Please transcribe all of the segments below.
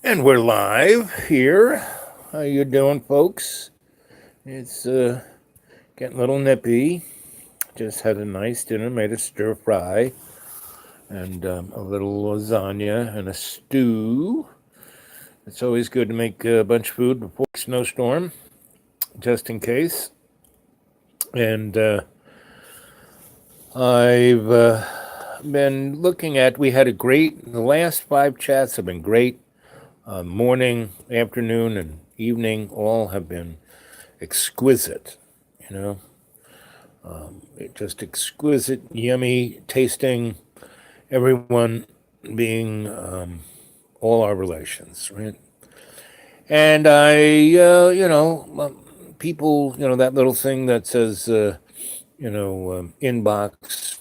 And we're live here. How you doing, folks? It's getting a little nippy. Just had a nice dinner, made a stir fry and a little lasagna and a stew. It's always good to make a bunch of food before a snowstorm, just in case. And I've been looking at. We had a great. The last five chats have been great. Morning, afternoon, and evening all have been exquisite, you know, just exquisite, yummy tasting, everyone being all our relations, right? And people, that little thing that says, inbox,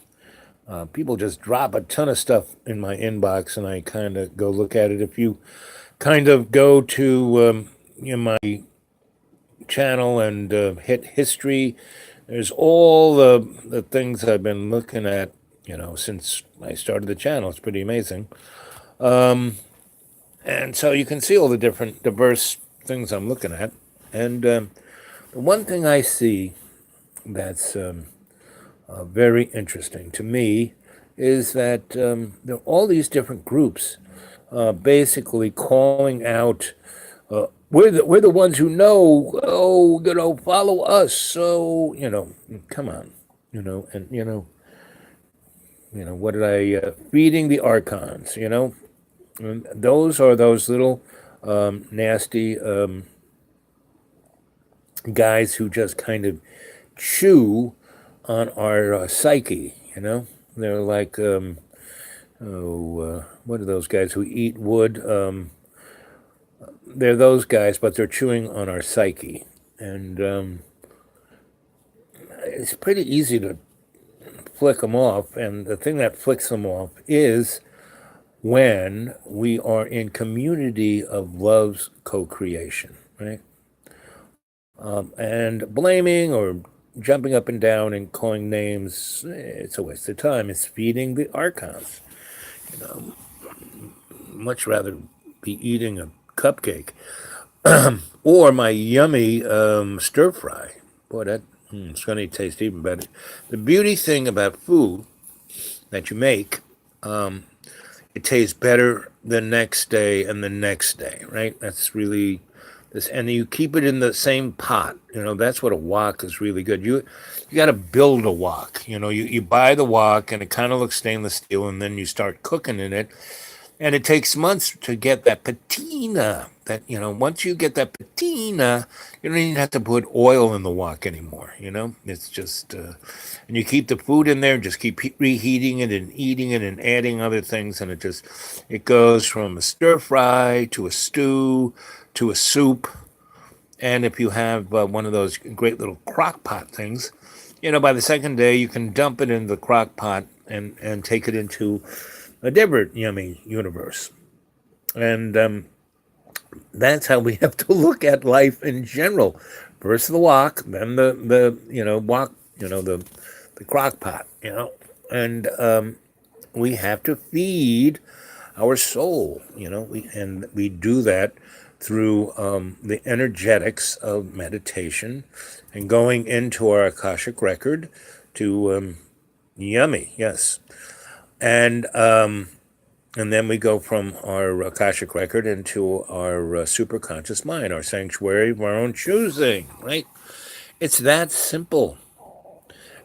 people just drop a ton of stuff in my inbox, and I kind of go look at it. If you kind of go to my channel and hit history. There's all the things I've been looking at, since I started the channel. It's pretty amazing. And so you can see all the different diverse things I'm looking at. And the one thing I see that's very interesting to me is that there are all these different groups basically calling out we're the ones who know. Oh, follow us. So come on, and what did I feeding the Arkons? And those are those little nasty guys who just kind of chew on our psyche. They're like what are those guys who eat wood? They're those guys, but they're chewing on our psyche. And it's pretty easy to flick them off. And the thing that flicks them off is when we are in community of love's co-creation, right? And blaming or jumping up and down and calling names, it's a waste of time. It's feeding the archons. Much rather be eating a cupcake or my yummy stir fry. Boy, it's going to taste even better. The beauty thing about food that you make, it tastes better the next day and the next day, right? That's really this, and you keep it in the same pot. That's what a wok is really good. You got to build a wok. You buy the wok and it kind of looks stainless steel, and then you start cooking in it. And it takes months to get that patina. Once you get that patina, you don't even have to put oil in the wok anymore. It's just, and you keep the food in there, just keep reheating it and eating it and adding other things. And it goes from a stir fry to a stew to a soup. And if you have one of those great little crock pot things, by the second day, you can dump it in the crock pot and take it into a different yummy universe. And that's how we have to look at life in general. First the wok, then the wok, the crock pot, and we have to feed our soul, we do that through the energetics of meditation and going into our Akashic record to yummy, yes. And then we go from our Akashic record into our superconscious mind, our sanctuary of our own choosing, right? It's that simple.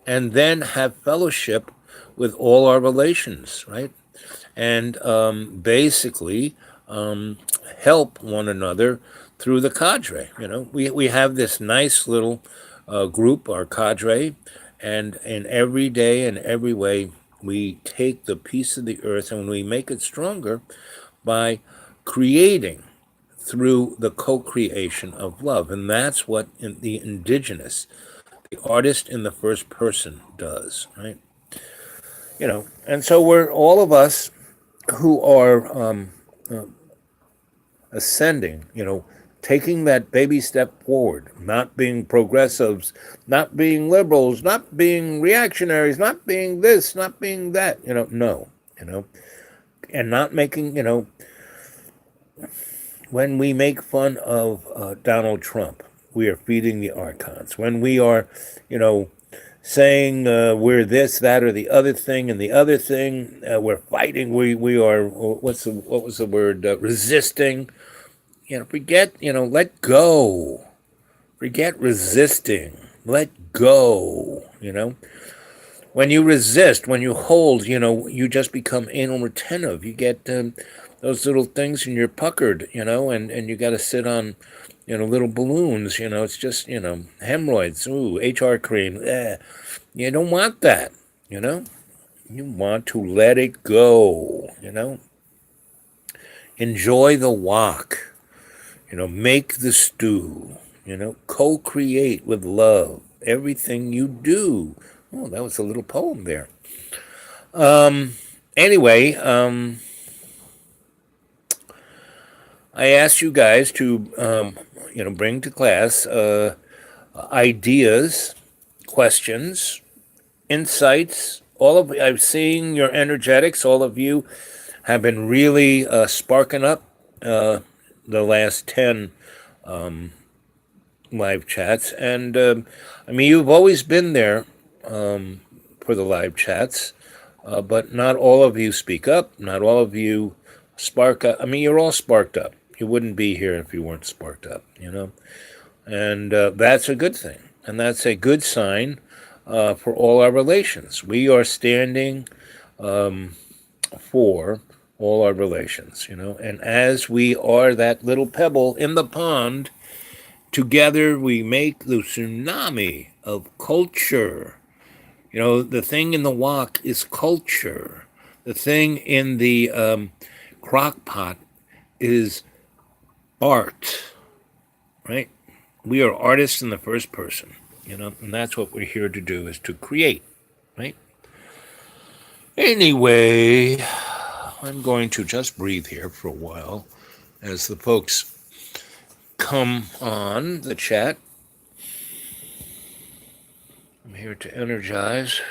And then have fellowship with all our relations, right? And basically help one another through the cadre. We have this nice little group, our cadre, and in every day and every way, we take the piece of the earth and we make it stronger by creating through the co-creation of love. And that's what the indigenous, the artist in the first person does, right? And so we're all of us who are ascending, taking that baby step forward, not being progressives, not being liberals, not being reactionaries, not being this, not being that, no, and not making, when we make fun of Donald Trump, we are feeding the Arkons. When we are, you know, saying we're this, that, or the other thing, and the other thing, we're fighting. We are what was the word? Resisting. Forget. Let go. Forget resisting. Let go. When you resist, when you hold, you just become anal retentive. You get those little things and you're puckered, and you got to sit on, little balloons. It's just, hemorrhoids. Ooh, HR cream. You don't want that, you know. You want to let it go. Enjoy the walk, make the stew, co-create with love everything you do. Oh, that was a little poem there. Anyway, I asked you guys to, bring to class ideas, questions, insights. All of I've seen your energetics. All of you have been really sparking up the last 10 live chats, and I mean you've always been there for the live chats, but not all of you speak up. Not all of you spark up. I mean, you're all sparked up. You wouldn't be here if you weren't sparked up. And that's a good thing, and that's a good sign for all our relations. We are standing for all our relations. And as we are that little pebble in the pond, together we make the tsunami of culture. The thing in the wok is culture. The thing in the crock pot is art, right? We are artists in the first person, and that's what we're here to do, is to create, right? Anyway, I'm going to just breathe here for a while as the folks come on the chat. I'm here to energize.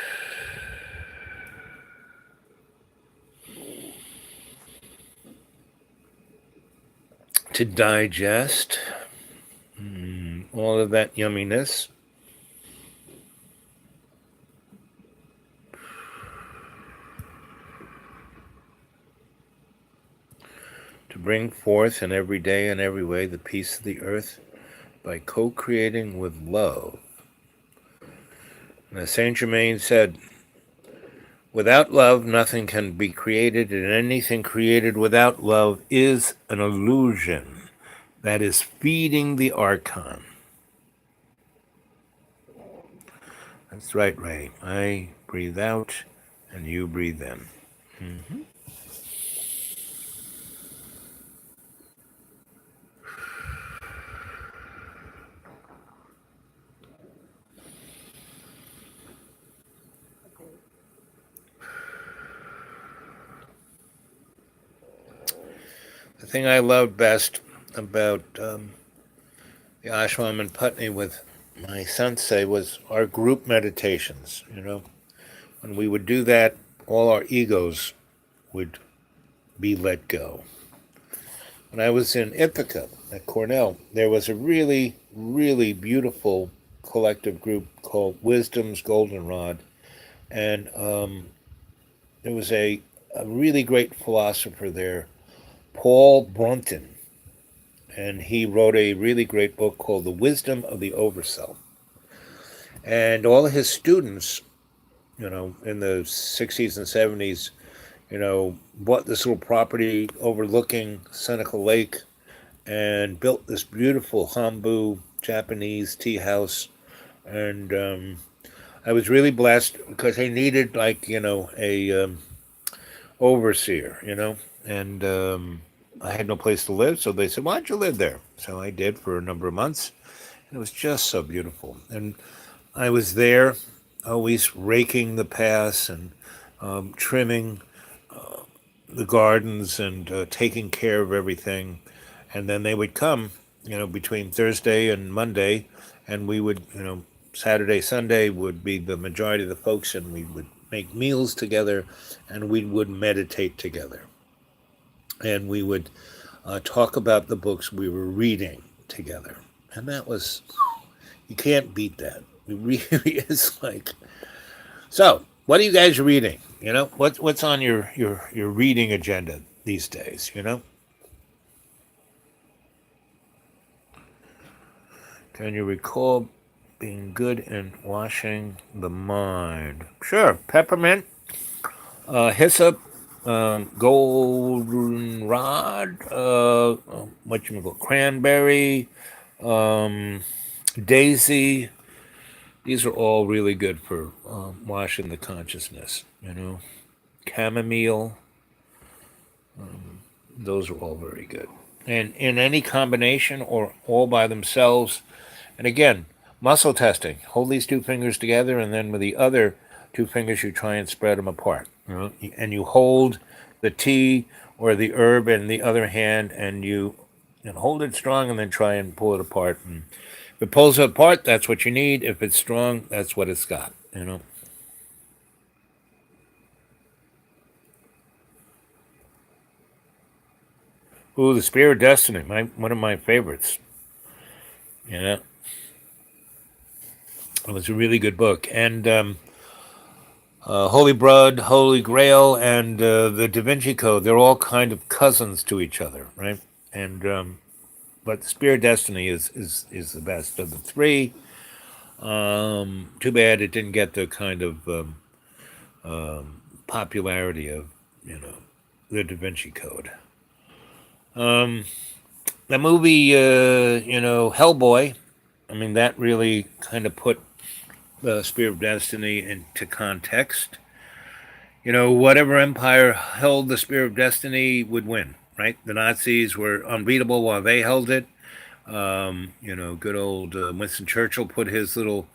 To digest all of that yumminess. To bring forth in every day and every way the peace of the earth by co-creating with love. And as Saint Germain said, without love, nothing can be created, and anything created without love is an illusion that is feeding the Arkon. That's right, Ray. I breathe out, and you breathe in. Mm-hmm. The thing I loved best about the ashram in Putney with my sensei was our group meditations. When we would do that, all our egos would be let go. When I was in Ithaca at Cornell, there was a really, really beautiful collective group called Wisdom's Goldenrod, and there was a really great philosopher there, Paul Brunton, and he wrote a really great book called The Wisdom of the Overself. And all of his students, in the 60s and 70s, bought this little property overlooking Seneca Lake and built this beautiful Hambu Japanese tea house. And I was really blessed because they needed a overseer, and I had no place to live, so they said, why don't you live there? So I did for a number of months, and it was just so beautiful. And I was there always raking the paths and trimming the gardens and taking care of everything. And then they would come, between Thursday and Monday, and we would, Saturday, Sunday would be the majority of the folks, and we would make meals together, and we would meditate together. And we would talk about the books we were reading together. And that was, you can't beat that. It really is like. So, what are you guys reading? What's on your reading agenda these days? Can you recall being good in washing the mind? Sure, peppermint, hyssop, goldenrod, what you call cranberry, um, daisy. These are all really good for washing the consciousness. Chamomile, those are all very good. And in any combination or all by themselves, and again, muscle testing. Hold these two fingers together, and then with the other two fingers, you try and spread them apart. And you hold the tea or the herb in the other hand, and you hold it strong, and then try and pull it apart. And if it pulls it apart, that's what you need. If it's strong, that's what it's got. Ooh, the Spear of Destiny, one of my favorites. It was a really good book. And Holy Blood, Holy Grail, and the Da Vinci Code, they're all kind of cousins to each other, right? And but the Spear of Destiny is the best of the three. Too bad it didn't get the kind of popularity of the Da Vinci Code. The movie, Hellboy. I mean, that really kind of put the Spear of Destiny into context. Whatever empire held the Spear of Destiny would win, right? The Nazis were unbeatable while they held it. Good old Winston Churchill put his little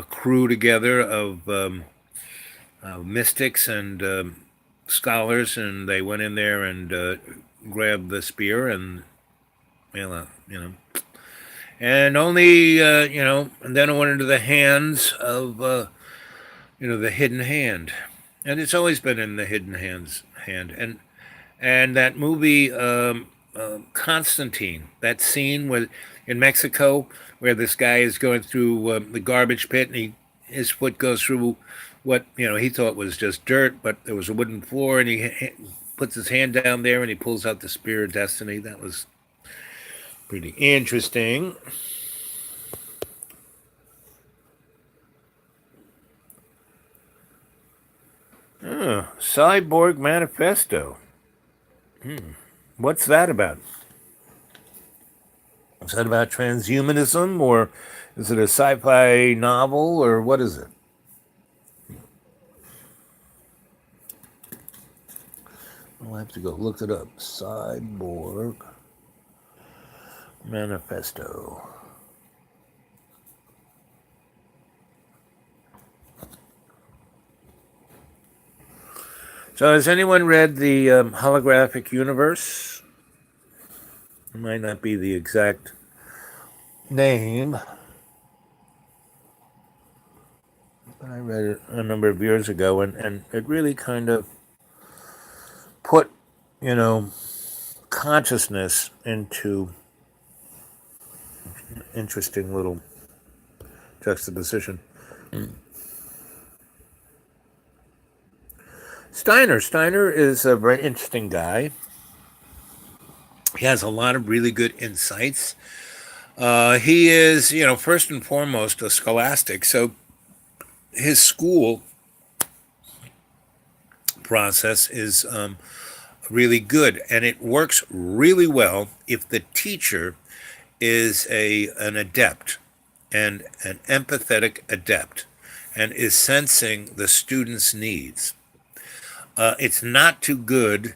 crew together of mystics and scholars, and they went in there and grabbed the spear, and and only and then it went into the hands of the hidden hand, and it's always been in the hidden hand. And that movie Constantine, that scene in Mexico where this guy is going through the garbage pit, and his foot goes through what he thought was just dirt, but there was a wooden floor, and he puts his hand down there and he pulls out the Spear of Destiny. That was pretty interesting. Cyborg Manifesto. What's that about? Is that about transhumanism, or is it a sci-fi novel, or what is it? I'll have to go look it up. Cyborg Manifesto. So has anyone read the Holographic Universe? It might not be the exact name, but I read it a number of years ago, and it really kind of put, consciousness into an interesting little juxtaposition. Steiner is a very interesting guy. He has a lot of really good insights. He is, first and foremost a scholastic. So his school process is really good, and it works really well if the teacher is an adept and an empathetic adept and is sensing the student's needs. It's not too good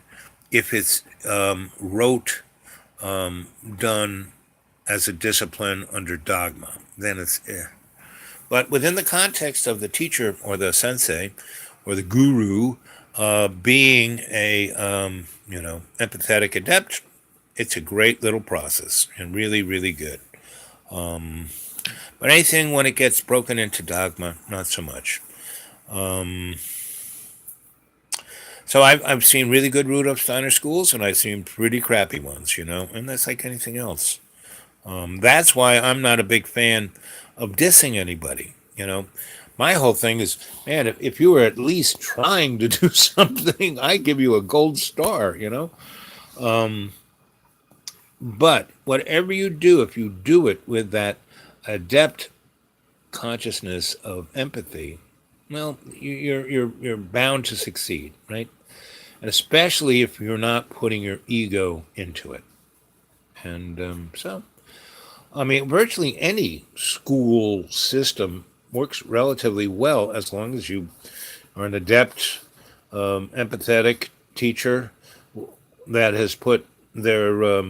if it's rote, done as a discipline under dogma. Then it's But within the context of the teacher or the sensei or the guru being a empathetic adept, it's a great little process and really, really good. But anything when it gets broken into dogma, not so much. So I've seen really good Rudolf Steiner schools, and I've seen pretty crappy ones, and that's like anything else. That's why I'm not a big fan of dissing anybody. My whole thing is, man, if you were at least trying to do something, I give you a gold star. But whatever you do, if you do it with that adept consciousness of empathy, well, you're bound to succeed, right? And especially if you're not putting your ego into it. And I mean, virtually any school system works relatively well as long as you are an adept, empathetic teacher that has put their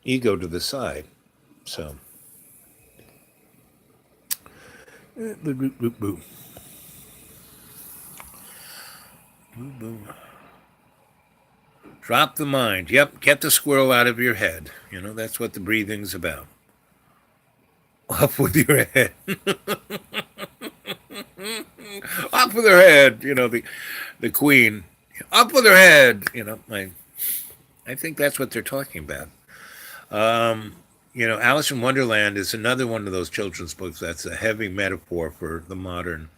ego to the side. So, boo, boo, boo, boo. Boo, boo. Drop the mind. Yep, get the squirrel out of your head. That's what the breathing's about. Up with your head. Up with her head. The queen. Up with her head. I think that's what they're talking about. Alice in Wonderland is another one of those children's books that's a heavy metaphor for the modern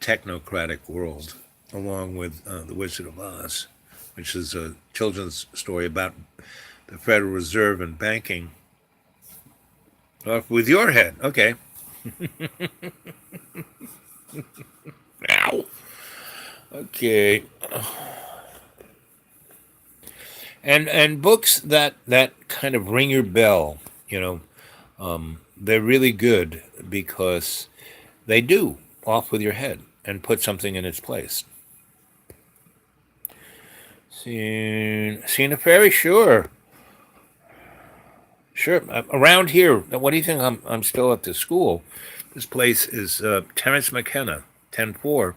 technocratic world, along with The Wizard of Oz, which is a children's story about the Federal Reserve and banking. Off with your head. Okay. Ow. Okay. And books that kind of ring your bell, they're really good because they do off with your head and put something in its place. Seen a fairy? Sure. Sure. Around here, what do you think? I'm still at the school. This place is Terence McKenna, 10-4.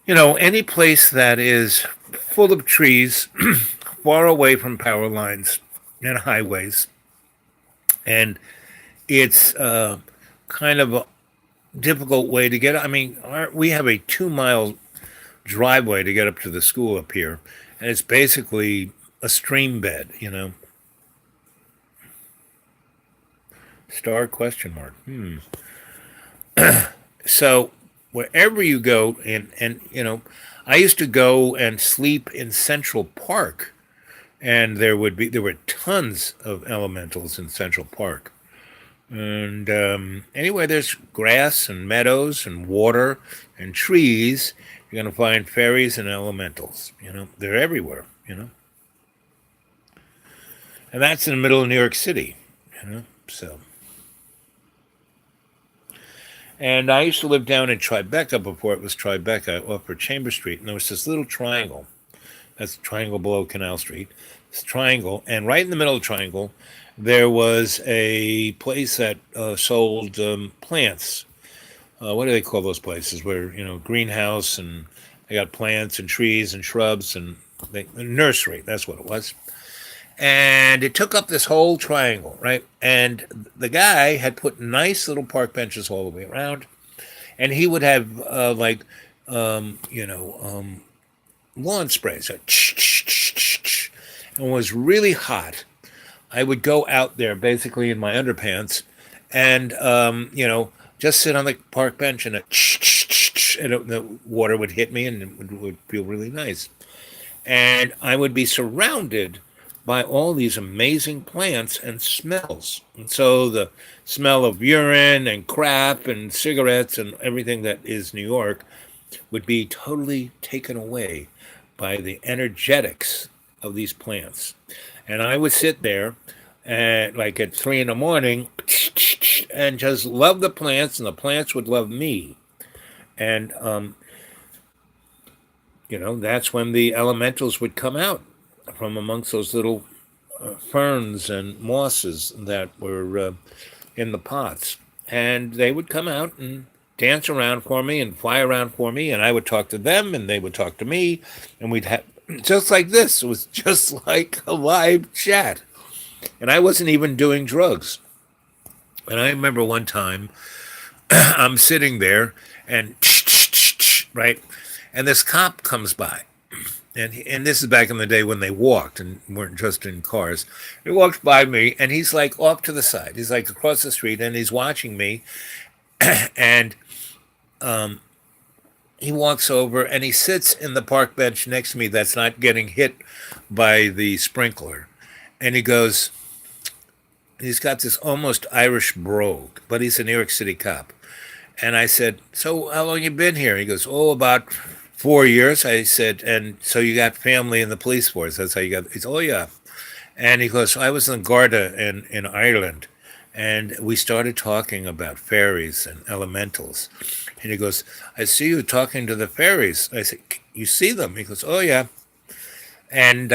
Any place that is full of trees, far away from power lines and highways, and it's kind of a difficult way to get. I mean, we have a 2-mile driveway to get up to the school up here, and it's basically a stream bed. Star question mark. So wherever you go, and I used to go and sleep in Central Park, and there were tons of elementals in Central Park. And anyway, there's grass and meadows and water and trees. You're going to find fairies and elementals. They're everywhere. And that's in the middle of New York City. So. And I used to live down in Tribeca before it was Tribeca, off of Chambers Street, and there was this little triangle. That's the triangle below Canal Street. This triangle, and right in the middle of the triangle, there was a place that sold plants. What do they call those places? Where greenhouse, and they got plants and trees and shrubs, and a nursery. That's what it was. And it took up this whole triangle, right? And the guy had put nice little park benches all the way around, and he would have lawn sprays, and it was really hot. I would go out there basically in my underpants, and just sit on the park bench, and the water would hit me, and it would feel really nice. And I would be surrounded by all these amazing plants and smells. And so the smell of urine and crap and cigarettes and everything that is New York would be totally taken away by the energetics of these plants. And I would sit there at 3 a.m. and just love the plants, and the plants would love me. And that's when the elementals would come out from amongst those little ferns and mosses that were in the pots. And they would come out and dance around for me and fly around for me, and I would talk to them, and they would talk to me, and we'd have just like this. It was just like a live chat. And I wasn't even doing drugs. And I remember one time I'm sitting there, and right? And this cop comes by, and this is back in the day when they walked and weren't just in cars. He walks by me, and he's like off to the side. He's like across the street, and he's watching me, and he walks over and he sits in the park bench next to me that's not getting hit by the sprinkler. And he goes, he's got this almost Irish brogue, but he's a New York City cop. And I said, so how long you been here? He goes, oh, about 4 years. I said, and so you got family in the police force. That's how you got, he's, oh, yeah. And he goes, I was in Garda in Ireland. And we started talking about fairies and elementals. And he goes, I see you talking to the fairies. I said, you see them? He goes, oh, yeah. And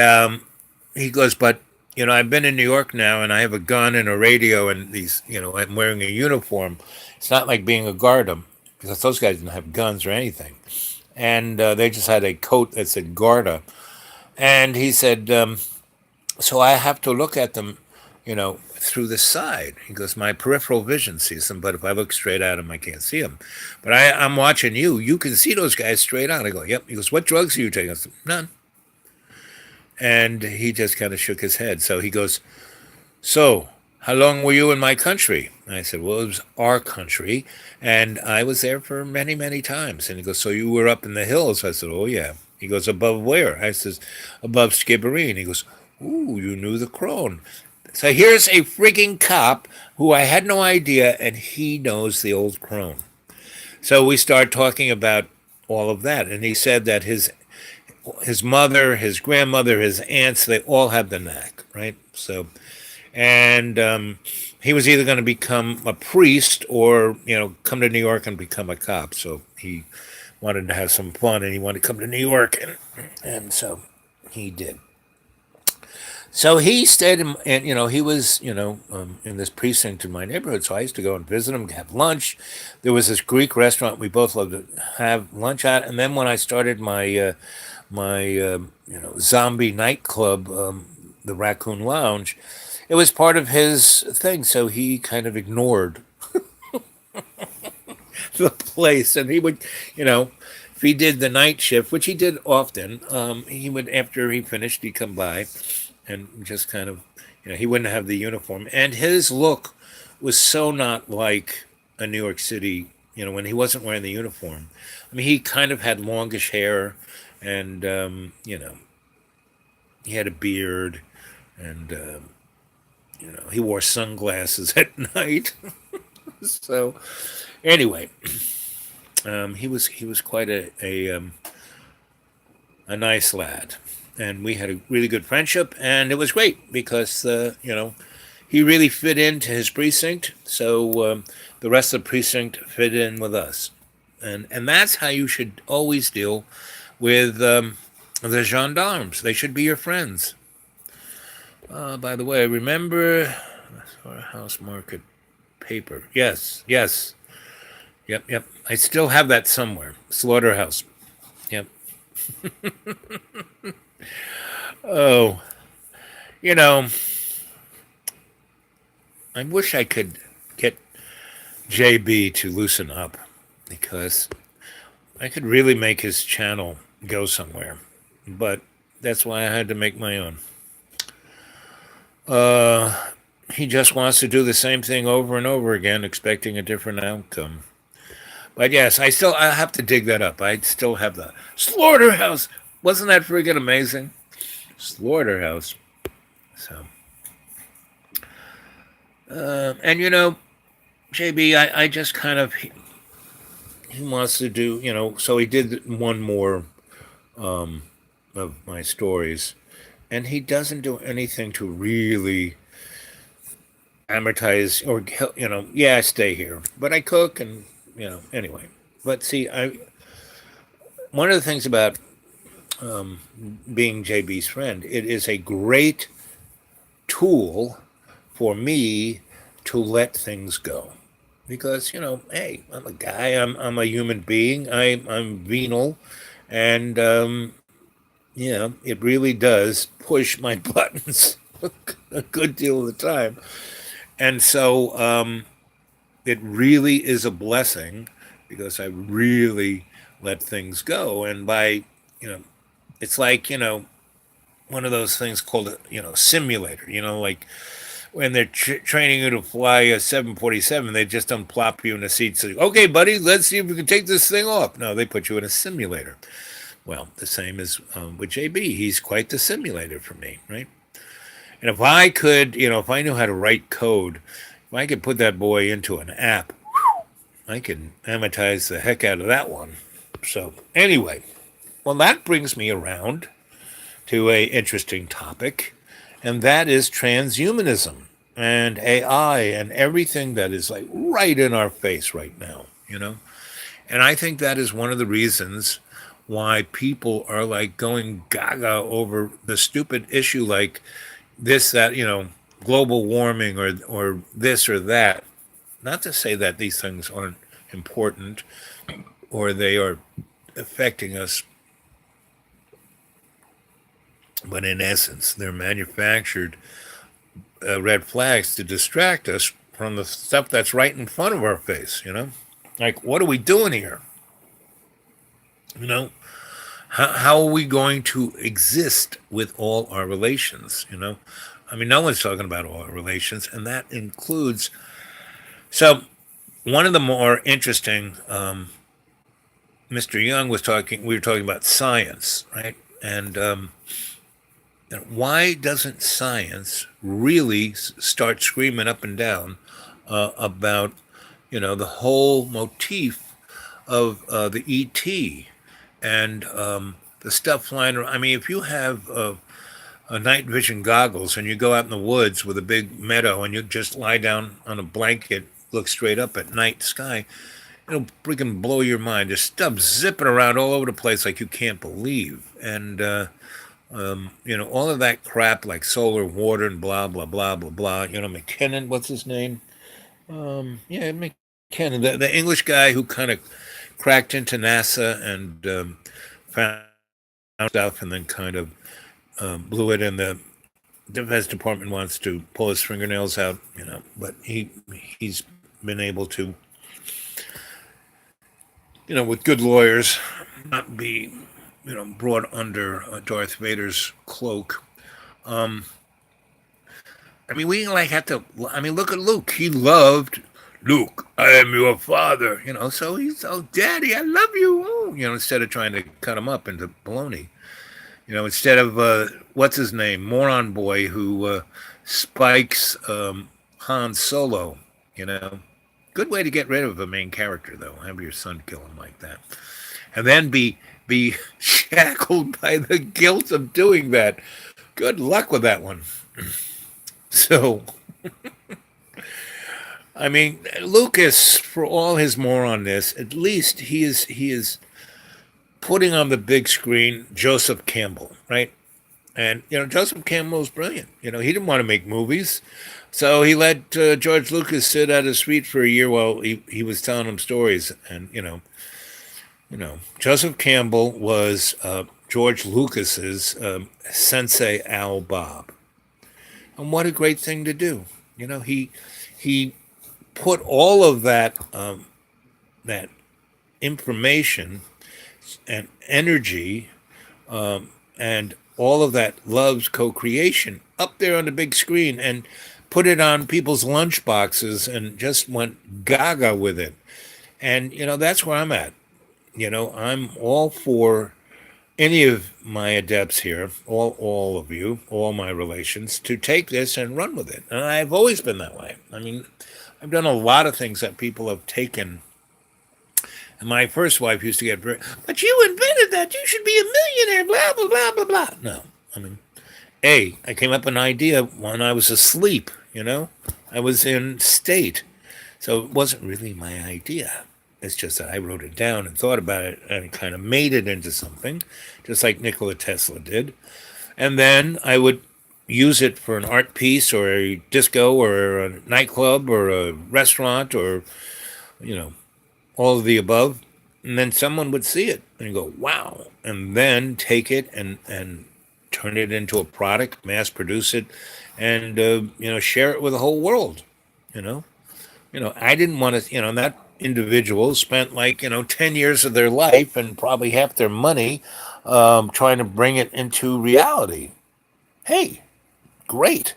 he goes, but, I've been in New York now and I have a gun and a radio and these, I'm wearing a uniform. It's not like being a guard because those guys didn't have guns or anything. And they just had a coat that said Garda. And he said, so I have to look at them, through the side. He goes, my peripheral vision sees them, but if I look straight at them, I can't see them. But I'm watching you. You can see those guys straight on. I go, yep. He goes, what drugs are you taking? I said, none. And he just kind of shook his head. So he goes, so how long were you in my country? And I said, well, it was our country. And I was there for many, many times. And he goes, so you were up in the hills? I said, oh, yeah. He goes, above where? I says, above Skibbereen. He goes, ooh, you knew the crone. So here's a freaking cop who I had no idea, and he knows the old crone. So we start talking about all of that. And he said that his mother, his grandmother, his aunts, they all have the knack, right? So, and he was either going to become a priest or, come to New York and become a cop. So he wanted to have some fun and he wanted to come to New York. And so he did. So he stayed and he was, in this precinct in my neighborhood. So I used to go and visit him, have lunch. There was this Greek restaurant we both loved to have lunch at. And then when I started my zombie nightclub, the Raccoon Lounge, it was part of his thing. So he kind of ignored the place, and he would, if he did the night shift, which he did often, he would, after he finished, he'd come by and just kind of, he wouldn't have the uniform. And his look was so not like a New York City, when he wasn't wearing the uniform. I mean, he kind of had longish hair and, he had a beard and, he wore sunglasses at night. So anyway, he was quite a nice lad. And we had a really good friendship, and it was great because, he really fit into his precinct, so the rest of the precinct fit in with us. And that's how you should always deal with the gendarmes. They should be your friends. By the way, remember House Market paper? Yes. Yep. I still have that somewhere. Slaughterhouse. Yep. Oh, I wish I could get JB to loosen up because I could really make his channel go somewhere. But that's why I had to make my own. He just wants to do the same thing over and over again, expecting a different outcome. But yes, I have to dig that up. I still have the Slaughterhouse. Wasn't that freaking amazing? Slaughterhouse. So, and JB, I just kind of he wants to do so he did one more of my stories, and he doesn't do anything to really amortize or yeah, I stay here, but I cook and anyway. But see, one of the things about being JB's friend, it is a great tool for me to let things go. Because, hey, I'm a guy, I'm a human being, I'm venal, and, it really does push my buttons a good deal of the time. And so it really is a blessing because I really let things go. And by, you know, it's like, one of those things called a, simulator, like when they're training you to fly a 747, they just unplop you in a seat. So, okay, buddy, let's see if we can take this thing off. No, they put you in a simulator. Well, the same as with JB. He's quite the simulator for me, right? And if I could, if I knew how to write code, if I could put that boy into an app, I could amortize the heck out of that one. So, anyway, well, that brings me around to a interesting topic, and that is transhumanism and AI and everything that is like right in our face right now. And I think that is one of the reasons why people are like going gaga over the stupid issue like this, that, global warming or this or that. Not to say that these things aren't important or they are affecting us, but in essence, they're manufactured red flags to distract us from the stuff that's right in front of our face. Like, what are we doing here? You know, how are we going to exist with all our relations? I mean, no one's talking about all our relations, and that includes. So, one of the more interesting, Mr. Young was talking. We were talking about science, right? And why doesn't science really start screaming up and down about, the whole motif of the ET and the stuff flying around? I mean, if you have night vision goggles and you go out in the woods with a big meadow and you just lie down on a blanket, look straight up at night sky, it'll freaking blow your mind. There's stuff zipping around all over the place like you can't believe. And, all of that crap like solar, water, and blah, blah, blah, blah, blah. McKinnon, what's his name? Yeah, McKinnon, the English guy who kind of cracked into NASA and found stuff and then kind of blew it, and the Defense Department wants to pull his fingernails out, but he's been able to, with good lawyers, not be, brought under Darth Vader's cloak. I mean, we like have to. I mean, look at Luke. He loved Luke. I am your father. So he's, oh, Daddy, I love you. Oh, instead of trying to cut him up into baloney. Instead of what's his name, moron boy who spikes Han Solo. Good way to get rid of a main character, though. Have your son kill him like that, and then be shackled by the guilt of doing that. Good luck with that one. So, I mean, Lucas, for all his moronness, at least he is putting on the big screen Joseph Campbell, right? And Joseph Campbell was brilliant. He didn't want to make movies, so he let George Lucas sit at his feet for a year while he was telling him stories. And Joseph Campbell was George Lucas's Sensei Al Bob. And what a great thing to do. He put all of that information and energy and all of that love's co-creation up there on the big screen and put it on people's lunch boxes and just went gaga with it. And that's where I'm at. I'm all for any of my adepts here, all of you, all my relations, to take this and run with it. And I've always been that way. I mean, I've done a lot of things that people have taken. And my first wife used to get very, but you invented that. You should be a millionaire, blah, blah, blah, blah, blah. No, I mean, I came up with an idea when I was asleep, I was in state. So it wasn't really my idea. It's just that I wrote it down and thought about it and kind of made it into something, just like Nikola Tesla did. And then I would use it for an art piece or a disco or a nightclub or a restaurant or, all of the above. And then someone would see it and go, wow. And then take it and turn it into a product, mass produce it, and, share it with the whole world, I didn't want to, that individuals spent like 10 years of their life and probably half their money trying to bring it into reality. Hey, great.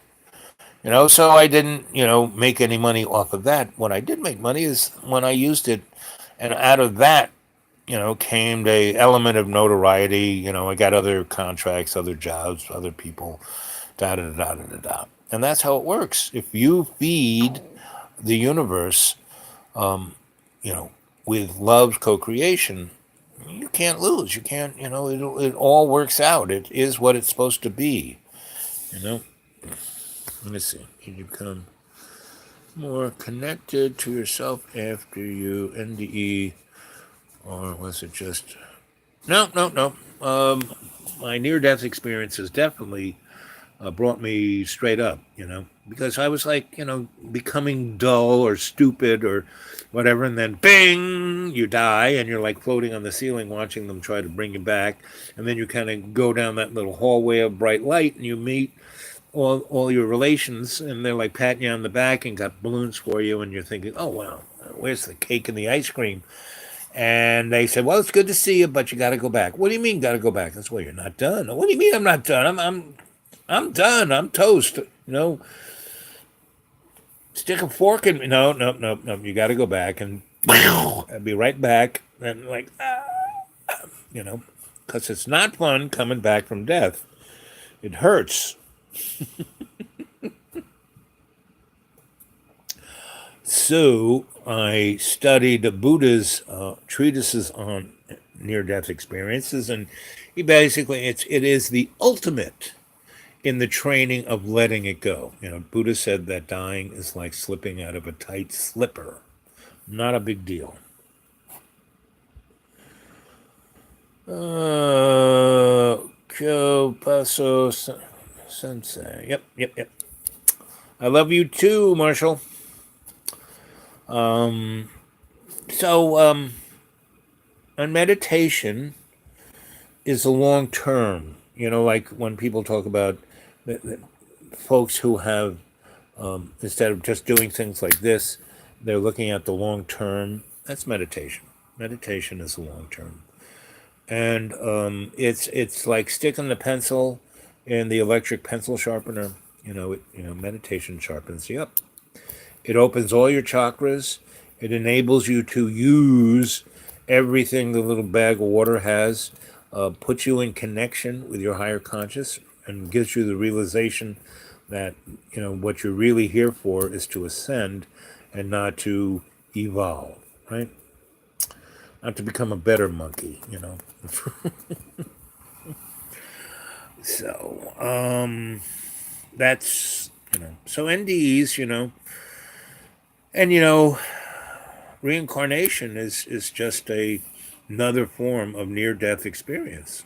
So I didn't make any money off of that. What I did make money is when I used it, and out of that came the element of notoriety. I got other contracts, other jobs, other people, da da da da da da. And that's how it works. If you feed the universe, you know, with love's co-creation, you can't lose. You can't. It all works out. It is what it's supposed to be. You know. Let me see. You become more connected to yourself after you NDE, or was it just no, no, no? My near-death experience has definitely brought me straight up, because I was like, becoming dull or stupid or whatever, and then bing, you die, and you're like floating on the ceiling watching them try to bring you back, and then you kind of go down that little hallway of bright light, and you meet all your relations, and they're like patting you on the back and got balloons for you, and you're thinking, oh wow, where's the cake and the ice cream? And they said, well, it's good to see you, but you got to go back. What do you mean, got to go back? That's, well, you're not done. What do you mean I'm not done? I'm done. I'm toast. Stick a fork in me. No, no, no, no. You got to go back, and I'll be right back. And like, because it's not fun coming back from death. It hurts. So I studied Buddha's treatises on near-death experiences, and he basically it is the ultimate in the training of letting it go. Buddha said that dying is like slipping out of a tight slipper. Not a big deal. Kyo Paso Sensei. Yep, yep, yep. I love you too, Marshall. So, and meditation is a long term. Like when people talk about the folks who have, instead of just doing things like this, they're looking at the long term. That's meditation. Meditation is a long term, and it's like sticking the pencil in the electric pencil sharpener. Meditation sharpens you up. It opens all your chakras. It enables you to use everything the little bag of water has, puts you in connection with your higher conscious, and gives you the realization that, what you're really here for is to ascend and not to evolve, right? Not to become a better monkey, So, that's, so NDEs, and, reincarnation is just another form of near-death experience.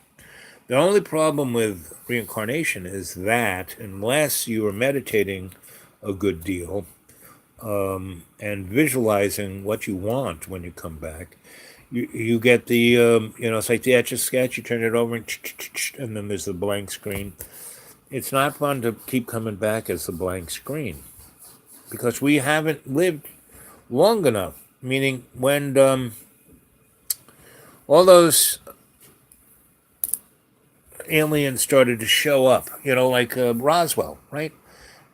The only problem with reincarnation is that unless you are meditating a good deal and visualizing what you want when you come back, you get the, it's like the Etch-a-Sketch, you turn it over and then there's the blank screen. It's not fun to keep coming back as the blank screen because we haven't lived long enough. Meaning when all those aliens started to show up, like Roswell, right?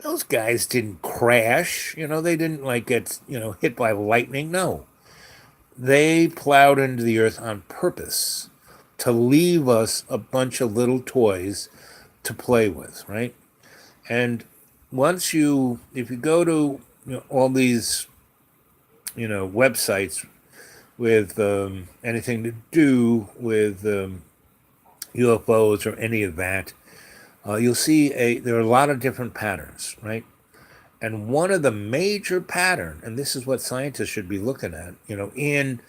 Those guys didn't crash, they didn't like get, hit by lightning. No, they plowed into the earth on purpose to leave us a bunch of little toys to play with, right? And if you go to all these, websites with anything to do with UFOs or any of that, you'll see there are a lot of different patterns, right? And one of the major pattern, and this is what scientists should be looking at, in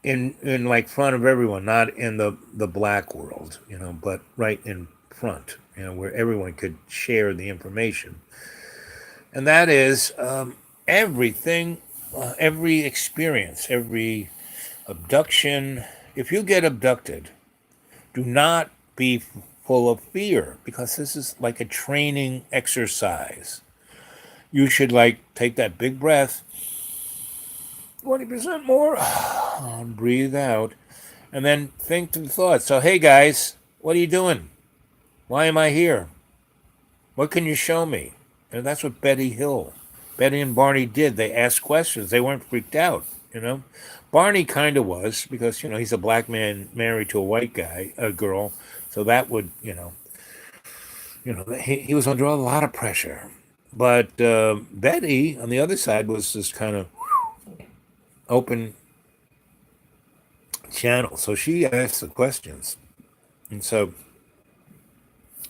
like front of everyone, not in the black world, but right in front, where everyone could share the information. And that is everything, every experience, every abduction. If you get abducted, do not be full of fear because this is like a training exercise. You should like take that big breath 20% more. Breathe out. And then think through thoughts. So, hey guys, what are you doing? Why am I here? What can you show me? And that's what Betty and Barney did. They asked questions. They weren't freaked out, you know. Barney kind of was because, he's a black man married to a white guy, a girl. So that would, he was under a lot of pressure. But Betty, on the other side, was this kind of open channel. So she asked the questions. And so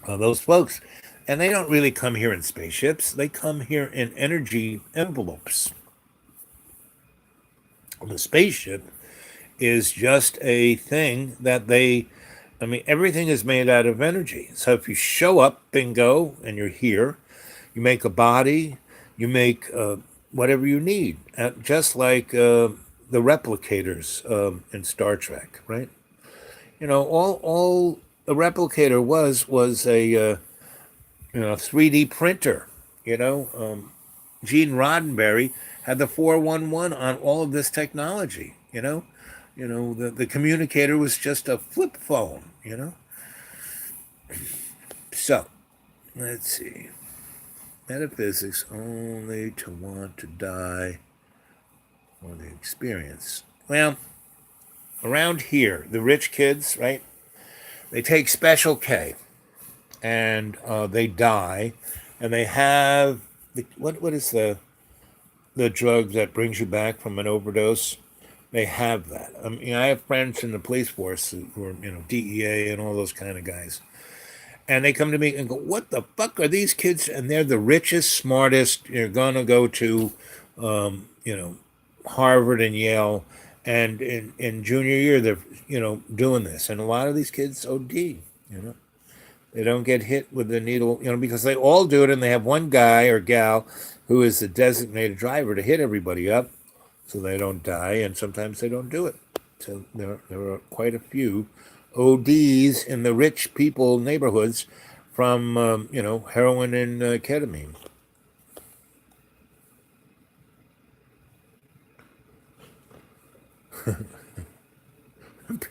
those folks, and they don't really come here in spaceships, they come here in energy envelopes. The spaceship is just a thing that everything is made out of energy. So if you show up, bingo, and you're here, you make a body, you make whatever you need, just like the replicators in Star Trek, right? All a replicator was a 3D printer. Gene Roddenberry had the 411 on all of this technology. The communicator was just a flip phone. So let's see. Metaphysics only to want to die or the experience. Well, around here, the rich kids, right? They take Special K, and they die, and they have what is the drug that brings you back from an overdose? They have that. I have friends in the police force who are DEA and all those kind of guys, and they come to me and go, "What the fuck are these kids?" And they're the richest, smartest. You're gonna go to, Harvard and Yale, and in junior year they're doing this, and a lot of these kids OD. They don't get hit with the needle, because they all do it, and they have one guy or gal who is the designated driver to hit everybody up, so they don't die, and sometimes they don't do it. So there are quite a few ODs in the rich people neighborhoods from heroin and ketamine.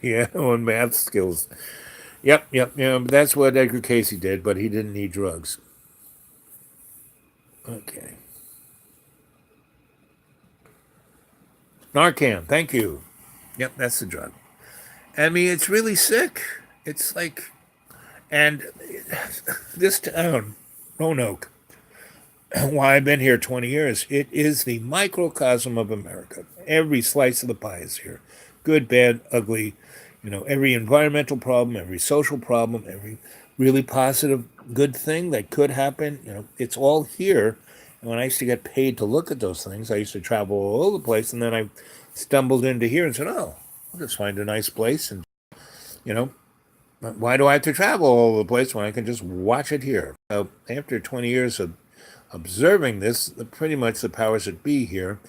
Piano and math skills. Yep. That's what Edgar Casey did, but he didn't need drugs. Okay. Narcan, thank you. Yep, that's the drug. It's really sick. It's like, and this town, Roanoke, why I've been here 20 years, it is the microcosm of America. Every slice of the pie is here. Good, bad, ugly, every environmental problem, every social problem, every really positive, good thing that could happen, it's all here. And when I used to get paid to look at those things, I used to travel all over the place, and then I stumbled into here and said, "Oh, I'll just find a nice place, and you know, why do I have to travel all over the place when I can just watch it here?" So after 20 years of observing this, pretty much the powers that be here,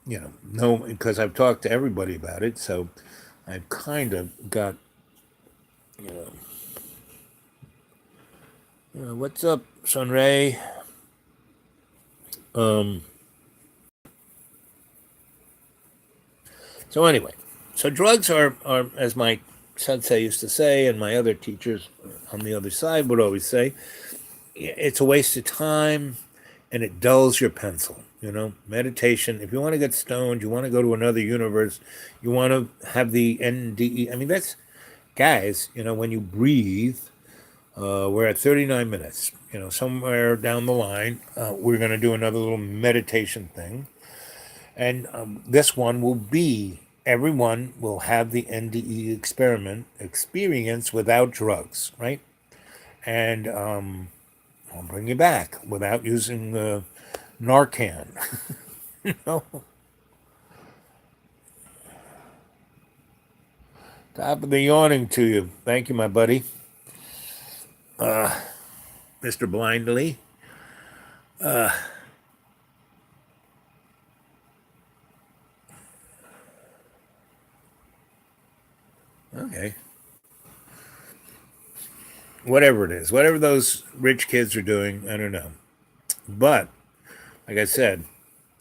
no, because I've talked to everybody about it, so I've kind of got, you know, what's up, Sunray? Um, so anyway, so drugs are, as my sensei used to say, and my other teachers on the other side would always say, it's a waste of time, and it dulls your pencil. Meditation. If you want to get stoned, you want to go to another universe, you want to have the NDE. I mean, that's, guys, when you breathe, we're at 39 minutes. Somewhere down the line, we're going to do another little meditation thing. And this one will be, everyone will have the NDE experience without drugs, right? And I'll bring you back without using the Narcan. you know? Top of the yawning to you. Thank you, my buddy. Mr. Blindly. Okay. Whatever it is, whatever those rich kids are doing, I don't know. But, like I said,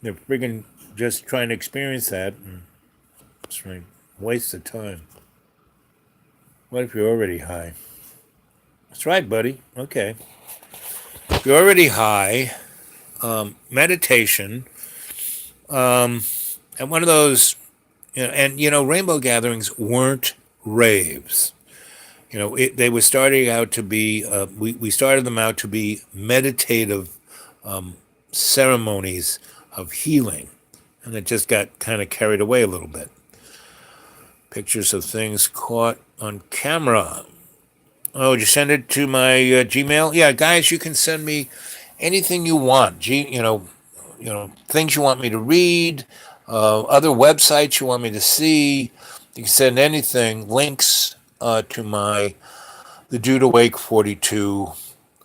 they're friggin' just trying to experience that. And it's a waste of time. What if you're already high? That's right, buddy. Okay. If you're already high, meditation, and one of those, rainbow gatherings weren't raves. They were starting out to be, we started them out to be meditative ceremonies of healing. And it just got kind of carried away a little bit. Pictures of things caught on camera. Oh, did you send it to my Gmail? Yeah, guys, you can send me anything you want. Things you want me to read, other websites you want me to see. You can send anything. Links to my the Dude Awake 42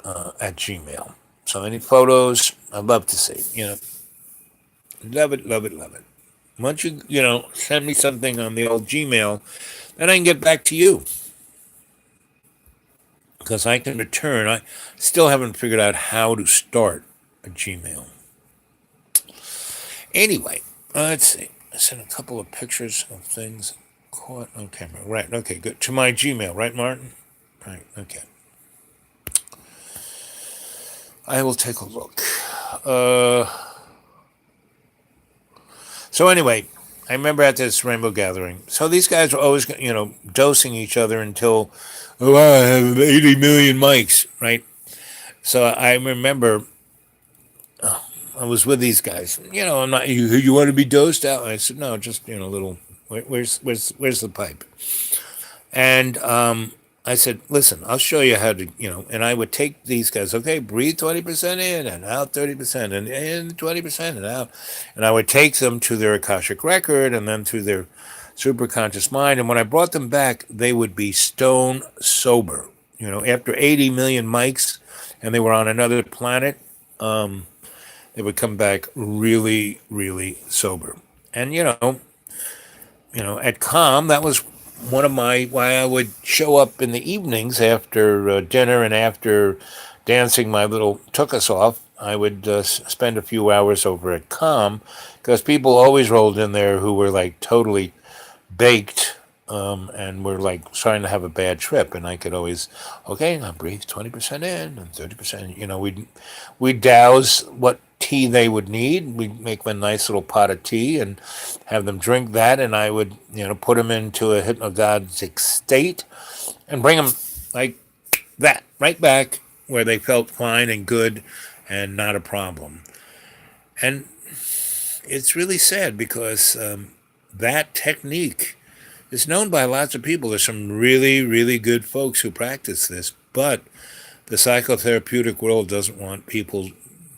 at Gmail. So any photos, I'd love to see. Love it, love it, love it. Once you send me something on the old Gmail, then I can get back to you. Because I can return. I still haven't figured out how to start a Gmail. Anyway, let's see. I sent a couple of pictures of things caught on camera. Right, okay, good. To my Gmail, right, Martin? Right, okay. I will take a look. So anyway, I remember at this rainbow gathering. So these guys were always, dosing each other until, I have 80 million mics, right? So I remember I was with these guys. I'm not. You want to be dosed out? And I said, no, just a little. Where's the pipe? And I said, listen, I'll show you how to, and I would take these guys, okay, breathe 20% in and out 30% and in 20% and out. And I would take them to their Akashic record and then to their superconscious mind. And when I brought them back, they would be stone sober. After 80 million mics and they were on another planet, they would come back really, really sober. And, at Calm, that was one of why I would show up in the evenings after dinner and after dancing my little took us off. I would spend a few hours over at Calm because people always rolled in there who were like totally baked and were like trying to have a bad trip. And I could always, okay, now breathe 20% in and 30%. We'd douse what tea they would need. We'd make them a nice little pot of tea and have them drink that, and I would, put them into a hypnagogic state and bring them like that right back where they felt fine and good and not a problem. And it's really sad because that technique is known by lots of people. There's some really, really good folks who practice this, but the psychotherapeutic world doesn't want people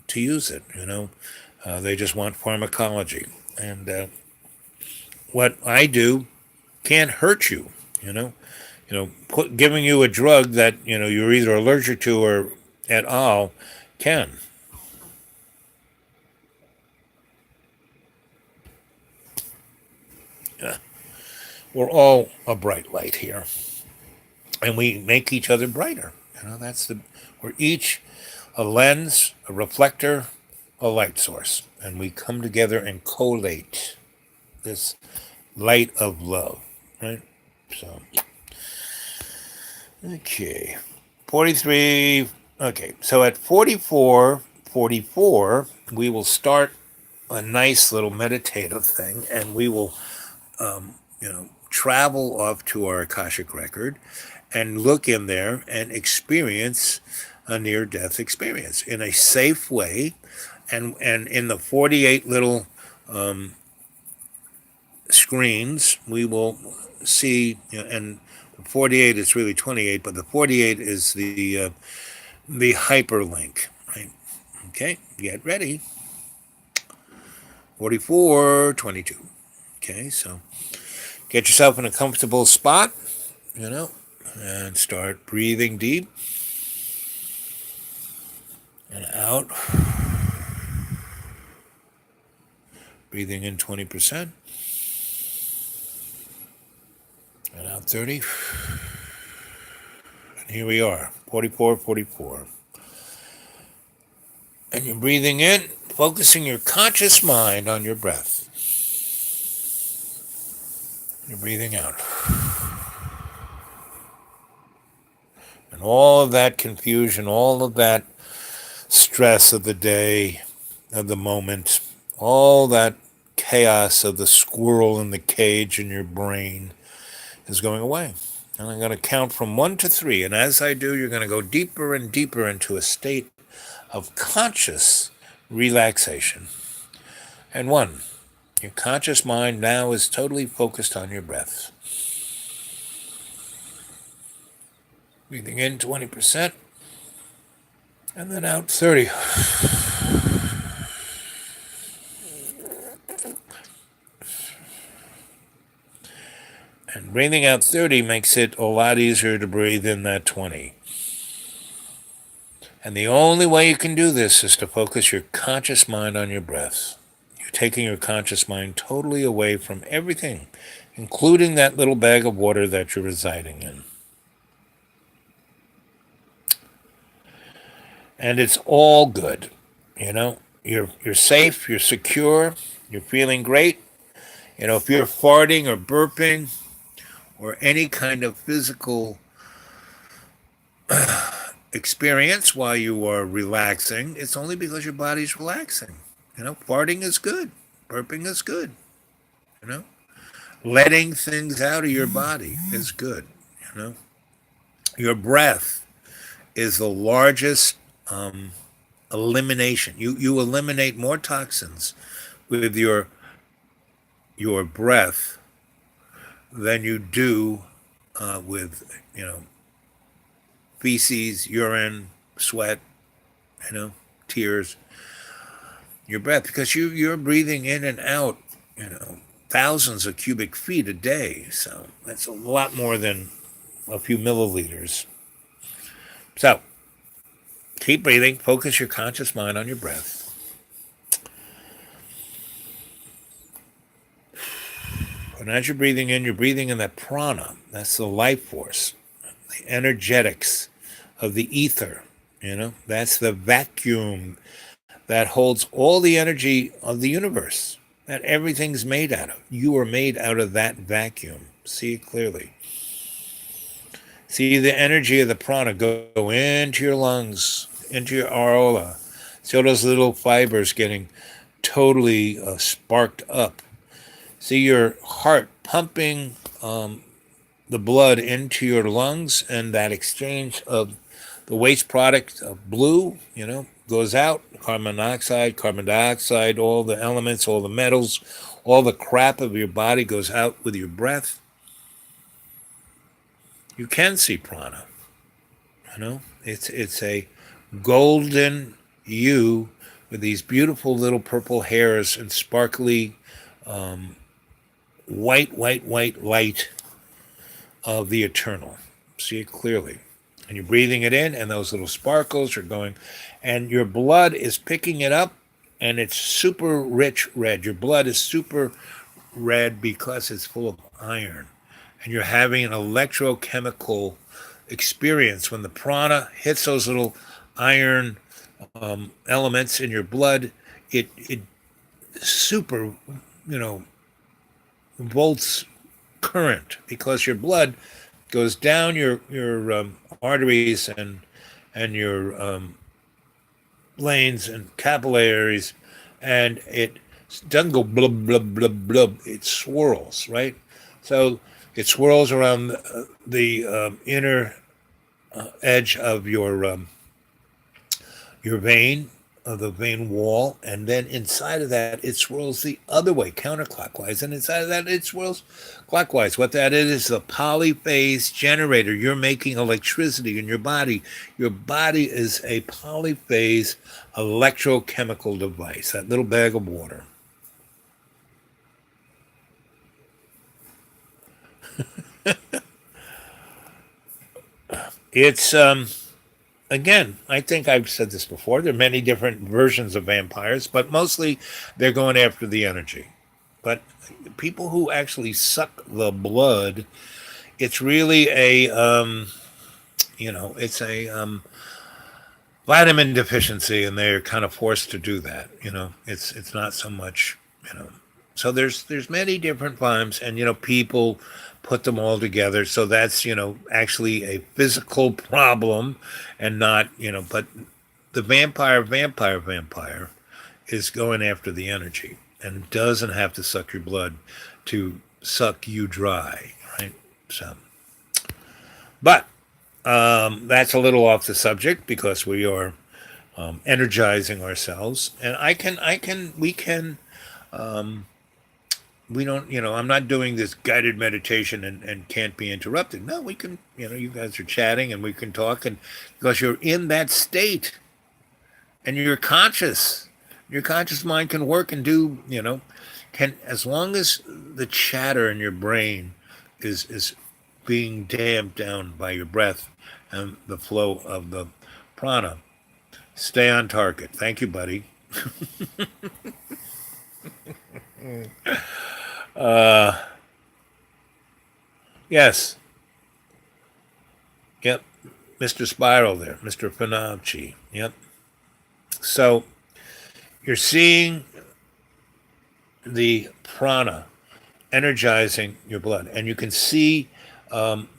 to use it. They just want pharmacology. And what I do can't hurt you. Giving you a drug that you're either allergic to or at all can. We're all a bright light here, and we make each other brighter. We're each a lens, a reflector, a light source, and we come together and collate this light of love, right? So, okay, 43. Okay, so at 44, we will start a nice little meditative thing, and we will, travel off to our Akashic record and look in there and experience a near-death experience in a safe way, and in the 48 little screens we will see, and 48 is really 28, but the 48 is the hyperlink, right? Okay, get ready. 44, 22. Okay, so get yourself in a comfortable spot, and start breathing deep and out. Breathing in 20% and out 30. And here we are, 44. And you're breathing in, focusing your conscious mind on your breath. You're breathing out. And all of that confusion, all of that stress of the day, of the moment, all that chaos of the squirrel in the cage in your brain is going away. And I'm going to count from 1 to 3. And as I do, you're going to go deeper and deeper into a state of conscious relaxation. And 1, your conscious mind now is totally focused on your breath. Breathing in 20%, and then out 30. And breathing out 30 makes it a lot easier to breathe in that 20. And the only way you can do this is to focus your conscious mind on your breath. You're taking your conscious mind totally away from everything, including that little bag of water that you're residing in. And it's all good. You're safe, you're secure, you're feeling great. If you're farting or burping or any kind of physical experience while you are relaxing, it's only because your body's relaxing. Farting is good. Burping is good. Letting things out of your body is good. Your breath is the largest elimination. You eliminate more toxins with your breath than you do with feces, urine, sweat, tears. Your breath, because you're breathing in and out, thousands of cubic feet a day. So that's a lot more than a few milliliters. So keep breathing. Focus your conscious mind on your breath. And as you're breathing in that prana. That's the life force, the energetics of the ether. That's the vacuum that holds all the energy of the universe, that everything's made out of. You are made out of that vacuum. See it clearly. See the energy of the prana go into your lungs, into your aura. See all those little fibers getting totally sparked up. See your heart pumping the blood into your lungs, and that exchange of the waste product of blue, goes out. Carbon dioxide, all the elements, all the metals, all the crap of your body goes out with your breath. You can see prana. It's a golden you with these beautiful little purple hairs and sparkly white light of the eternal. See it clearly. And you're breathing it in, and those little sparkles are going, and your blood is picking it up, and it's super rich red. Your blood is super red because it's full of iron. And you're having an electrochemical experience. When the prana hits those little iron elements in your blood, it super, volts current, because your blood goes down your arteries and your veins and capillaries, and it doesn't go blub blub blub blub. It swirls, right? So it swirls around the inner edge of your vein, of the vein wall, and then inside of that it swirls the other way, counterclockwise, and inside of that it swirls clockwise. What that is a polyphase generator. You're making electricity in your body. Your body is a polyphase electrochemical device, that little bag of water. It's again, I think I've said this before. There are many different versions of vampires, but mostly they're going after the energy. But people who actually suck the blood, it's really it's a vitamin deficiency, and they're kind of forced to do that. It's not so much, So there's many different vibes, and people put them all together. So that's actually a physical problem, and not but the vampire is going after the energy, and it doesn't have to suck your blood to suck you dry, right? So, but that's a little off the subject because we are energizing ourselves, and we don't, I'm not doing this guided meditation and can't be interrupted. No, we can, you guys are chatting and we can talk, and because you're in that state and you're conscious, your conscious mind can work and do, as long as the chatter in your brain is being damped down by your breath and the flow of the prana. Stay on target. Thank you, buddy. Yes. Yep. Mr. Spiral there. Mr. Finacci. Yep. So you're seeing the prana energizing your blood, and you can see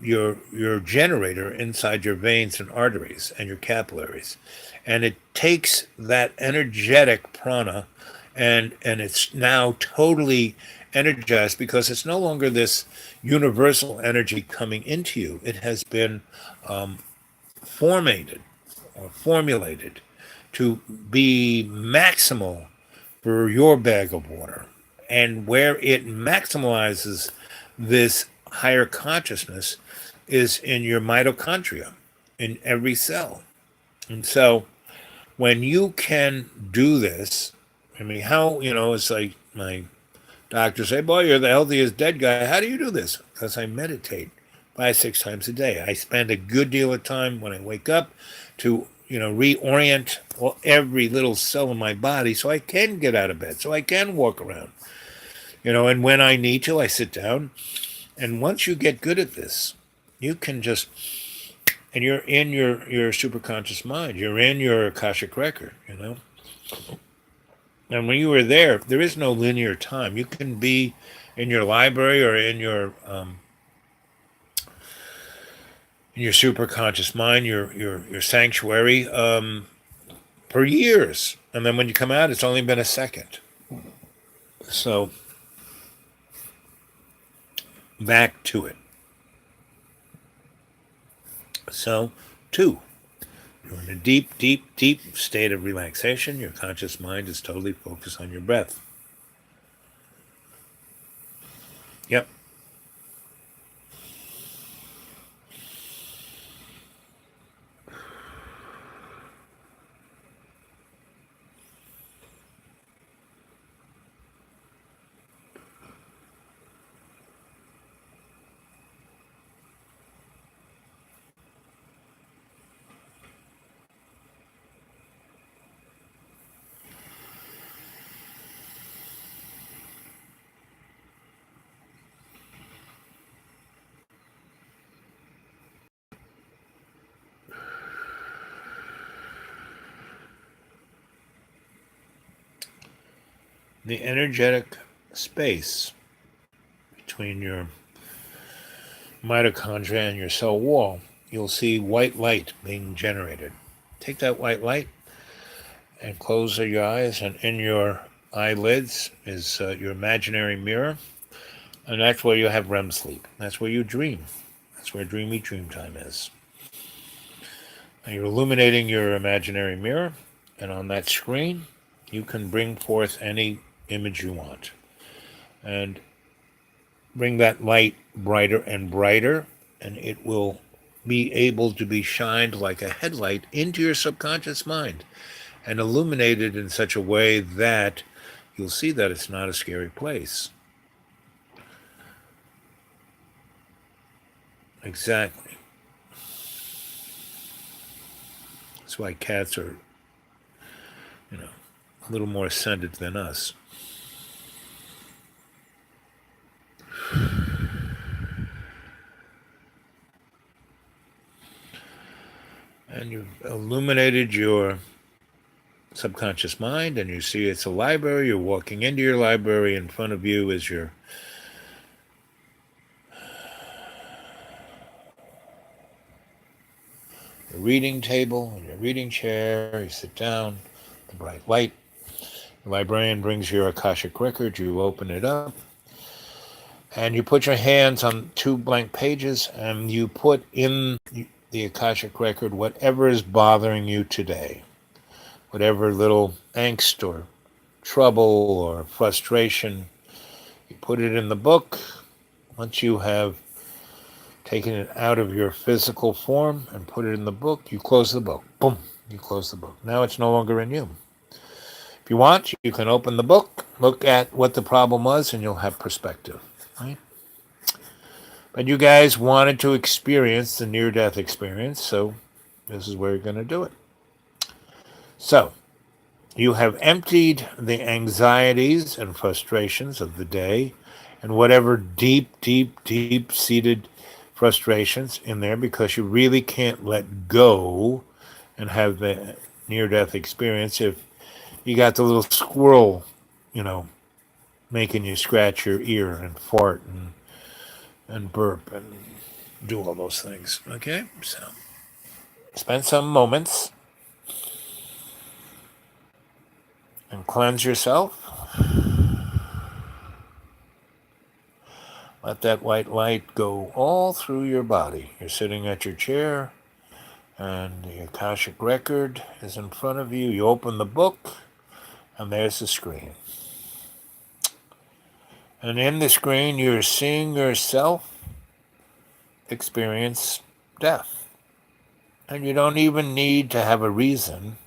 your generator inside your veins and arteries and your capillaries, and it takes that energetic prana, and it's now totally energized because it's no longer this universal energy coming into you. It has been formated or formulated to be maximal for your bag of water. And where it maximizes this higher consciousness is in your mitochondria, in every cell. And so when you can do this, I mean, how, it's like my doctors say, boy, you're the healthiest dead guy. How do you do this? Because I meditate 5, 6 times a day. I spend a good deal of time when I wake up to reorient every little cell in my body so I can get out of bed, so I can walk around. And when I need to, I sit down. And once you get good at this, you can just, and you're in your superconscious mind, you're in your Akashic record. And when you are there is no linear time. You can be in your library or in your superconscious mind, your sanctuary, for years, and then when you come out, it's only been a second. So back to it. So 2, you're in a deep, deep, deep state of relaxation. Your conscious mind is totally focused on your breath. Yep. The energetic space between your mitochondria and your cell wall, you'll see white light being generated. Take that white light and close your eyes, and in your eyelids is your imaginary mirror, and that's where you have REM sleep. That's where you dream. That's where dreamy dream time is. And you're illuminating your imaginary mirror, and on that screen, you can bring forth any image you want. And bring that light brighter and brighter, and it will be able to be shined like a headlight into your subconscious mind and illuminated in such a way that you'll see that it's not a scary place. Exactly. That's why cats are, a little more ascended than us. And you've illuminated your subconscious mind, and you see it's a library. You're walking into your library. In front of you is your reading table and your reading chair. You sit down, the bright light. The librarian brings your Akashic record. You open it up, and you put your hands on 2 blank pages, and you put in the Akashic record whatever is bothering you today, whatever little angst or trouble or frustration. You put it in the book. Once you have taken it out of your physical form and put it in the book, you close the book. Boom, you close the book. Now it's no longer in you. If you want, you can open the book, look at what the problem was, and you'll have perspective. Right? But you guys wanted to experience the near-death experience, so this is where you're going to do it. So, you have emptied the anxieties and frustrations of the day and whatever deep-seated frustrations in there, because you really can't let go and have the near-death experience if you got the little squirrel, making you scratch your ear and fart and burp and do all those things. Okay? So spend some moments and cleanse yourself. Let that white light go all through your body. You're sitting at your chair, and the Akashic record is in front of you. You open the book, and there's the screen. And in the screen, you're seeing yourself experience death. And you don't even need to have a reason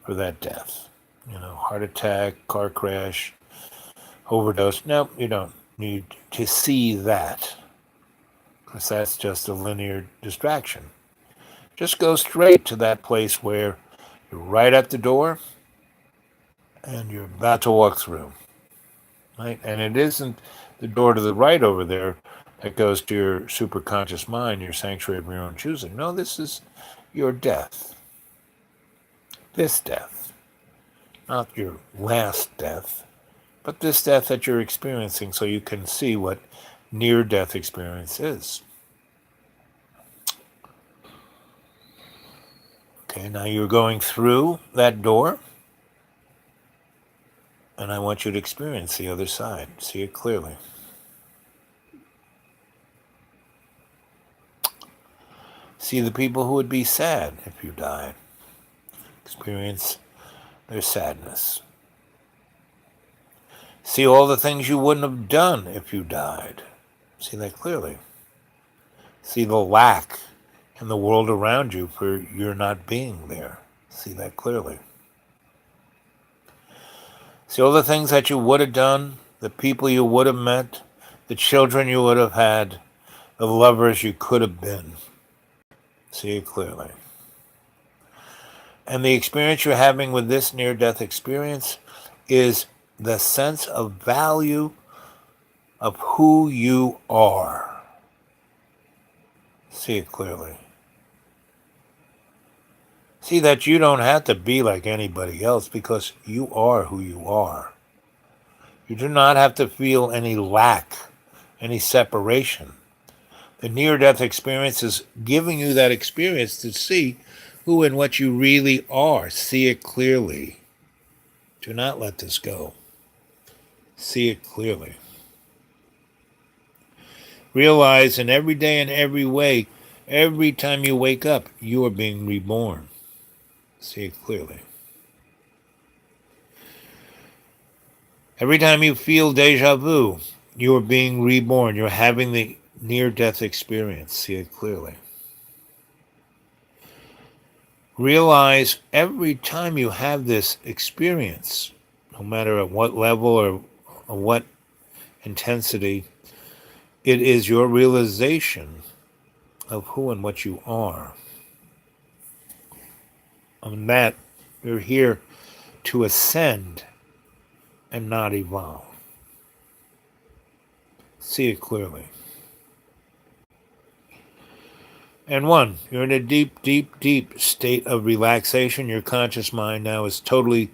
for that death. Heart attack, car crash, overdose. No, you don't need to see that, because that's just a linear distraction. Just go straight to that place where you're right at the door and you're about to walk through. Right? And it isn't the door to the right over there that goes to your superconscious mind, your sanctuary of your own choosing. No, this is your death. This death. Not your last death, but this death that you're experiencing, so you can see what near-death experience is. Okay, now you're going through that door, and I want you to experience the other side. See it clearly. See the people who would be sad if you died. Experience their sadness. See all the things you wouldn't have done if you died. See that clearly. See the lack in the world around you for your not being there. See that clearly. See all the things that you would have done, the people you would have met, the children you would have had, the lovers you could have been. See it clearly. And the experience you're having with this near-death experience is the sense of value of who you are. See it clearly. See that you don't have to be like anybody else, because you are who you are. You do not have to feel any lack, any separation. The near-death experience is giving you that experience to see who and what you really are. See it clearly. Do not let this go. See it clearly. Realize in every day and every way, every time you wake up, you are being reborn. See it clearly. Every time you feel deja vu, you are being reborn. You're having the near-death experience. See it clearly. Realize every time you have this experience, no matter at what level or what intensity, it is your realization of who and what you are. On that, you're here to ascend and not evolve. See it clearly. And one, you're in a deep, deep, deep state of relaxation. Your conscious mind now is totally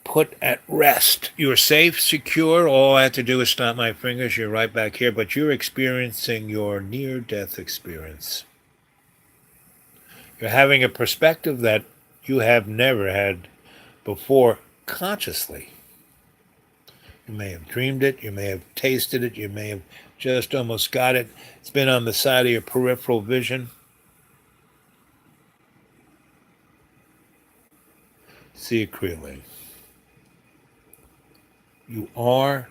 put at rest. You're safe, secure. All I have to do is snap my fingers. You're right back here, but you're experiencing your near death experience. You're having a perspective that you have never had before consciously. You may have dreamed it, you may have tasted it, you may have just almost got it. It's been on the side of your peripheral vision. See it clearly. You are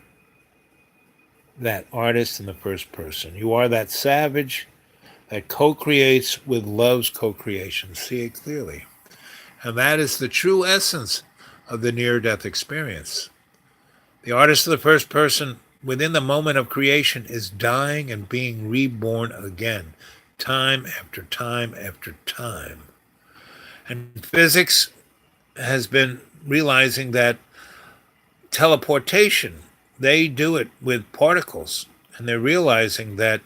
that artist in the first person. You are that savage that co-creates with love's co-creation. See it clearly. And that is the true essence of the near-death experience. The artist of the first person within the moment of creation is dying and being reborn again, time after time after time. And physics has been realizing that teleportation, they do it with particles. And they're realizing that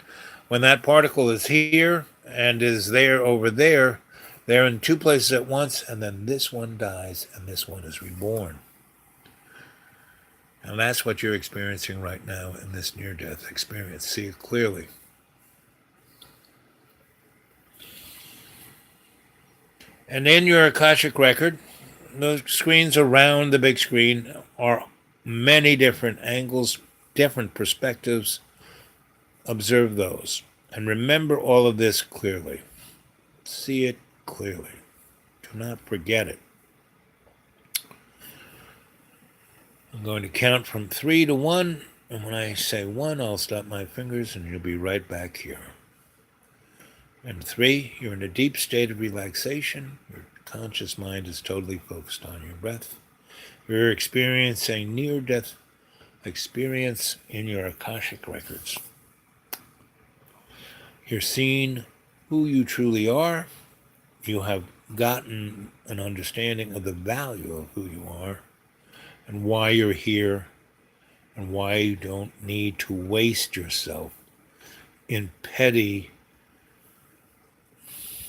when that particle is here and is there over there, they're in two places at once, and then this one dies and this one is reborn. And that's what you're experiencing right now in this near-death experience. See it clearly. And in your Akashic record, the screens around the big screen are many different angles, different perspectives. Observe those. And remember all of this clearly. See it clearly. Do not forget it. I'm going to count from 3 to 1, and when I say 1, I'll stop my fingers and you'll be right back here. And 3, you're in a deep state of relaxation. Your conscious mind is totally focused on your breath. You're experiencing near-death experience in your Akashic records. You're seeing who you truly are. You have gotten an understanding of the value of who you are and why you're here and why you don't need to waste yourself in petty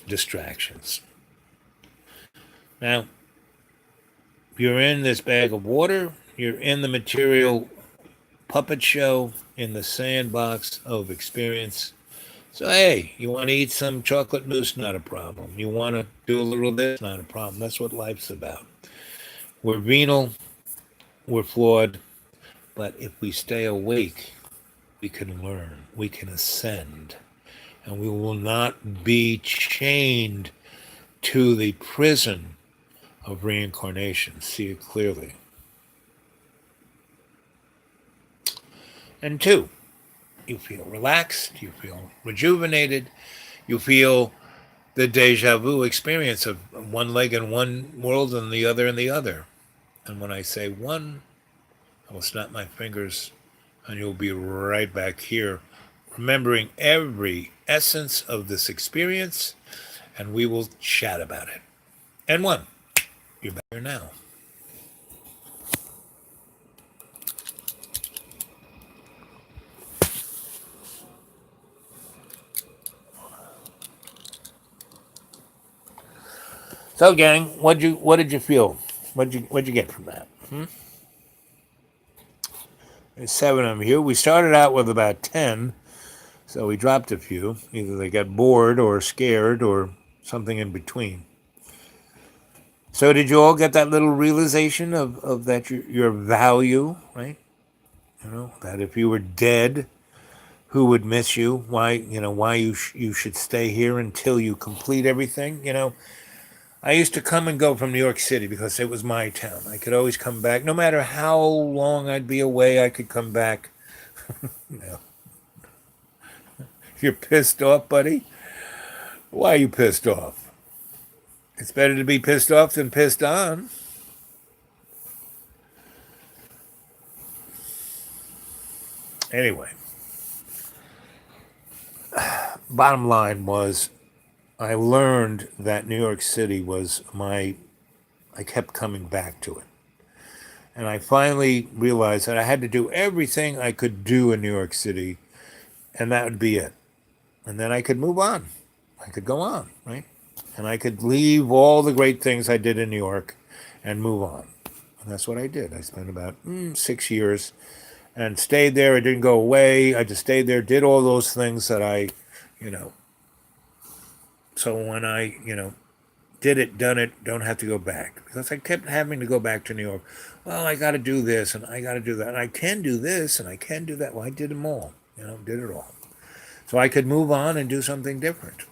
distractions. Now, you're in this bag of water, you're in the material puppet show, in the sandbox of experience. So, hey, you want to eat some chocolate mousse? Not a problem. You want to do a little of this? Not a problem. That's what life's about. We're venal, we're flawed, but if we stay awake, we can learn, we can ascend, and we will not be chained to the prison of reincarnation. See it clearly. And 2, you feel relaxed, you feel rejuvenated, you feel the deja vu experience of one leg in one world and the other in the other. And when I say 1, I will snap my fingers and you'll be right back here, remembering every essence of this experience, and we will chat about it. And 1, you're back here now. So, gang, what did you feel? What'd you get from that? There's 7 of them here. We started out with about 10, so we dropped a few. Either they got bored or scared or something in between. So did you all get that little realization of that your value, right? You know, that if you were dead, who would miss you? Why, why you should stay here until you complete everything? I used to come and go from New York City because it was my town. I could always come back. No matter how long I'd be away, I could come back. You're pissed off, buddy? Why are you pissed off? It's better to be pissed off than pissed on. Anyway, bottom line was I learned that New York City was I kept coming back to it. And I finally realized that I had to do everything I could do in New York City, and that would be it. and then I could move on. I could go on, right? And I could leave all the great things I did in New York and move on. And that's what I did. I spent about 6 years and stayed there. I didn't go away. I just stayed there, did all those things that you know, so when I did it, done it, don't have to go back. Because I kept having to go back to New York. Well, I got to do this and I got to do that. And I can do this and I can do that. Well, I did them all, did it all. So I could move on and do something different.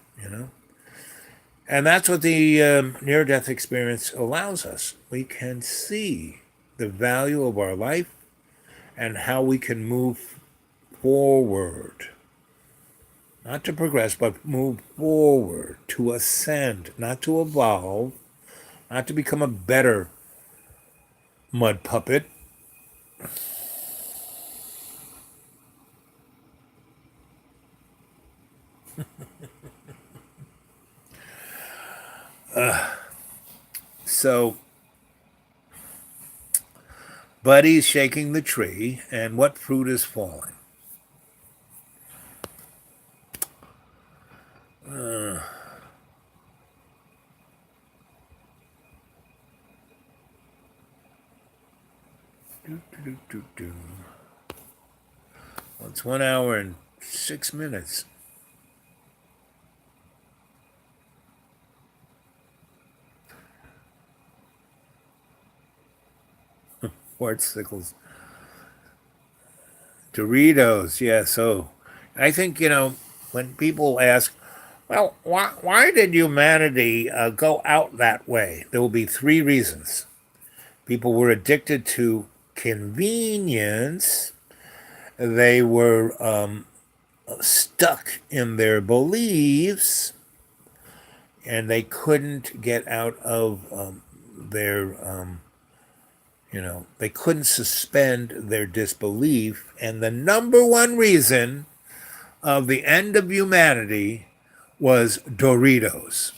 And that's what the near death experience allows us. We can see the value of our life and how we can move forward. Not to progress, but move forward, to ascend, not to evolve, not to become a better mud puppet. So, Buddy's shaking the tree, and what fruit is falling? Do, do, do, do. Well, it's 1 hour and 6 minutes. Wartsicles. Doritos, yeah. So I think, when people ask, well, why did humanity go out that way? There will be three reasons. People were addicted to convenience. They were stuck in their beliefs, and they couldn't get out of they couldn't suspend their disbelief. And the number one reason of the end of humanity was Doritos.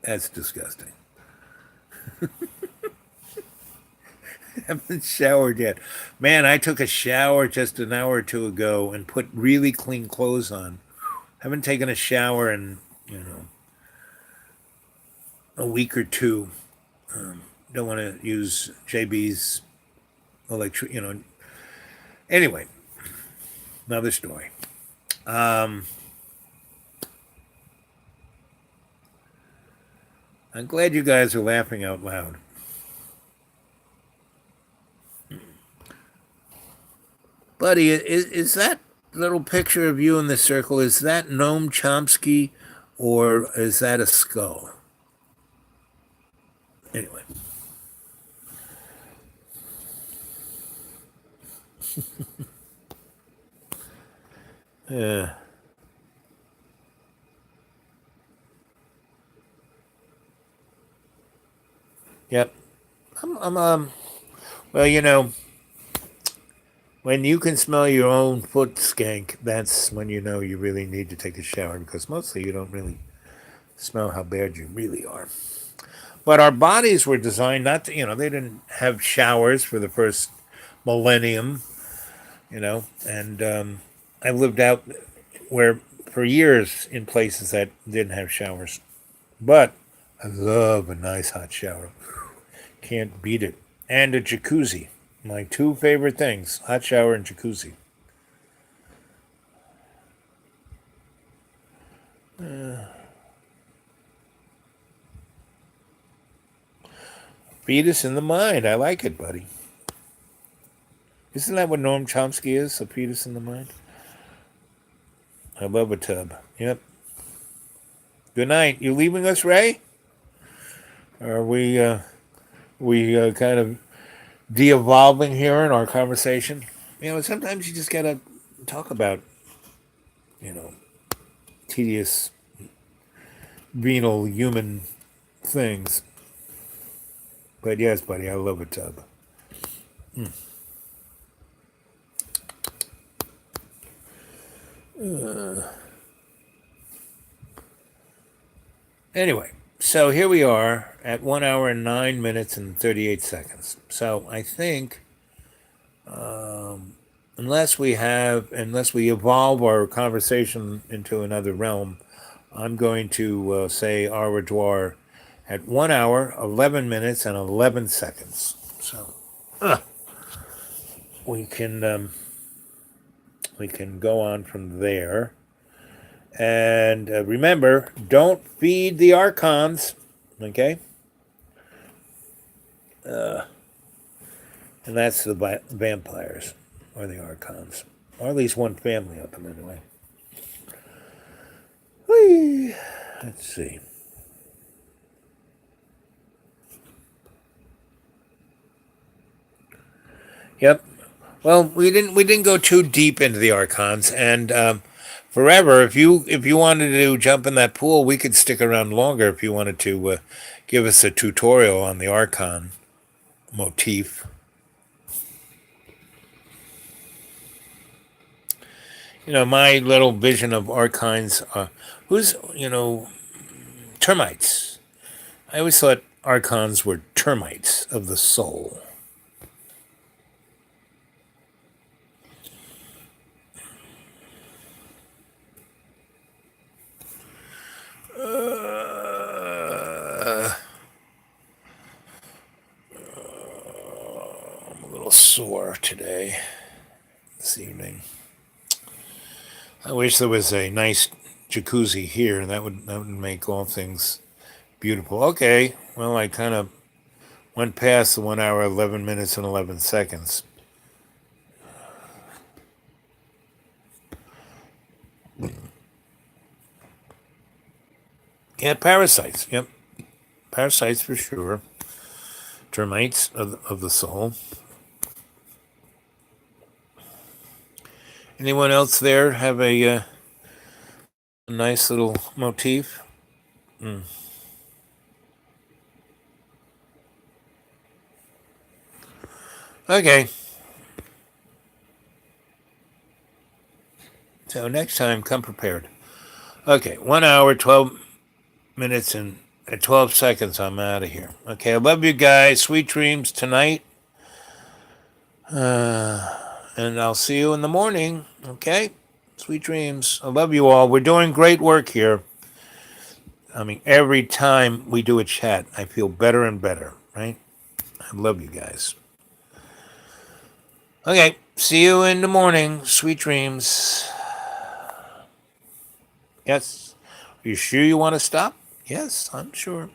That's disgusting. Haven't showered yet. Man, I took a shower just an hour or two ago and put really clean clothes on. Haven't taken a shower in, a week or two. Don't want to use JB's Anyway, another story. I'm glad you guys are laughing out loud. Buddy, is that little picture of you in the circle, is that Noam Chomsky or is that a skull? Anyway. Yeah. Yep. Well, when you can smell your own foot skank, that's when you know you really need to take a shower, because mostly you don't really smell how bad you really are. But our bodies were designed not to, they didn't have showers for the first millennium, and I lived out where for years in places that didn't have showers. But I love a nice hot shower. Can't beat it. And a jacuzzi. My two favorite things, hot shower and jacuzzi. Fetus in the mind. I like it, buddy. Isn't that what Noam Chomsky is? A fetus in the mind? I love a tub. Yep. Good night. You leaving us, Ray? Are we kind of de-evolving here in our conversation? Sometimes you just gotta talk about, tedious, venal human things. But yes, buddy, I love a tub. Anyway, so here we are at 1 hour and 9 minutes and 38 seconds. So I think unless we evolve our conversation into another realm, I'm going to say au revoir at 1 hour, 11 minutes, and 11 seconds. So we can go on from there. And remember, don't feed the Arkons, okay? And that's the vampires, or the Arkons. Or at least one family of them, anyway. Whee! Let's see. Yep. Well, we didn't go too deep into the Archons, and forever. If you wanted to jump in that pool, we could stick around longer. If you wanted to give us a tutorial on the Archon motif. My little vision of Archons. Who's termites? I always thought Archons were termites of the soul. I'm a little sore today, this evening. I wish there was a nice jacuzzi here. That would make all things beautiful. Okay, well, I kind of went past the 1 hour, 11 minutes, and 11 seconds. Yeah, parasites. Yep, parasites for sure. Termites of the soul. Anyone else there have a nice little motif? Okay. So next time, come prepared. Okay, 1 hour, 12 minutes, and 12 seconds. I'm out of here. Okay, I love you guys. Sweet dreams tonight. And I'll see you in the morning. Okay? Sweet dreams. I love you all. We're doing great work here. I mean, every time we do a chat, I feel better and better, right? I love you guys. Okay, see you in the morning. Sweet dreams. Yes. Are you sure you want to stop? Yes, I'm sure.